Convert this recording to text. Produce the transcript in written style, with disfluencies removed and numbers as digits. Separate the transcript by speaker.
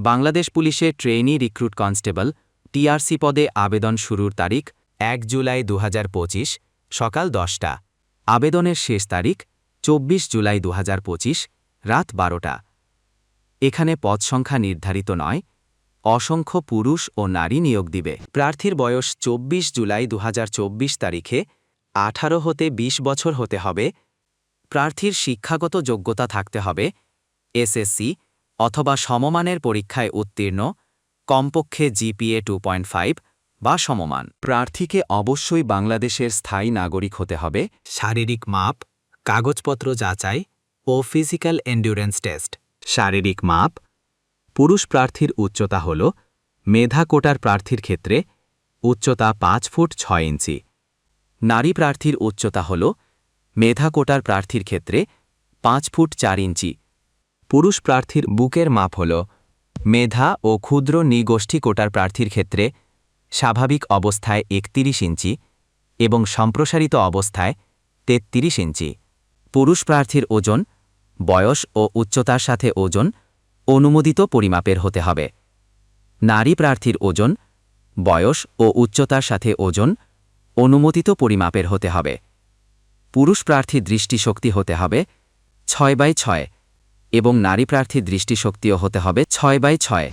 Speaker 1: বাংলাদেশ পুলিশে trainee recruit constable TRC পদে আবেদন শুরুর তারিখ ১ জুলাই ২০২৫ সকাল ১০টা। আবেদনের শেষ তারিখ ২৪ জুলাই ২০২৫ রাত ১২টা। এখানে পদ সংখ্যা নির্ধারিত নয়, অসংখ্য পুরুষ ও নারী নিয়োগ দিবে। প্রার্থীর বয়স ২৪ জুলাই ২০২৪ তারিখে ১৮ হতে ২০ বছর হতে হবে। প্রার্থীর শিক্ষাগত যোগ্যতা থাকতে হবে এসএসসি অথবা সমমানের পরীক্ষায় উত্তীর্ণ, কমপক্ষে জিপিএ 2.5 বা সমমান। প্রার্থীকে অবশ্যই বাংলাদেশের স্থায়ী নাগরিক হতে হবে। শারীরিক মাপ, কাগজপত্র যাচাই ও ফিজিক্যাল এন্ডুরেন্স টেস্ট। শারীরিক মাপ: পুরুষ প্রার্থীর উচ্চতা হল মেধা কোটার প্রার্থীর ক্ষেত্রে উচ্চতা 5 ফুট 6 ইঞ্চি। নারী প্রার্থীর উচ্চতা হল মেধা কোটার প্রার্থীর ক্ষেত্রে 5 ফুট 4 ইঞ্চি। পুরুষ প্রার্থীর বুকের মাপ হল মেধা ও ক্ষুদ্র নৃগোষ্ঠী কোটার প্রার্থীর ক্ষেত্রে স্বাভাবিক অবস্থায় 31 ইঞ্চি এবং সম্প্রসারিত অবস্থায় 33 ইঞ্চি। পুরুষ প্রার্থীর ওজন, বয়স ও উচ্চতার সাথে ওজন অনুমোদিত পরিমাপের হতে হবে। নারী প্রার্থীর ওজন, বয়স ও উচ্চতার সাথে ওজন অনুমোদিত পরিমাপের হতে হবে। পুরুষ প্রার্থীর দৃষ্টিশক্তি হতে হবে 6/6 এবং নারী প্রার্থীর দৃষ্টিশক্তিও হতে হবে 6/6।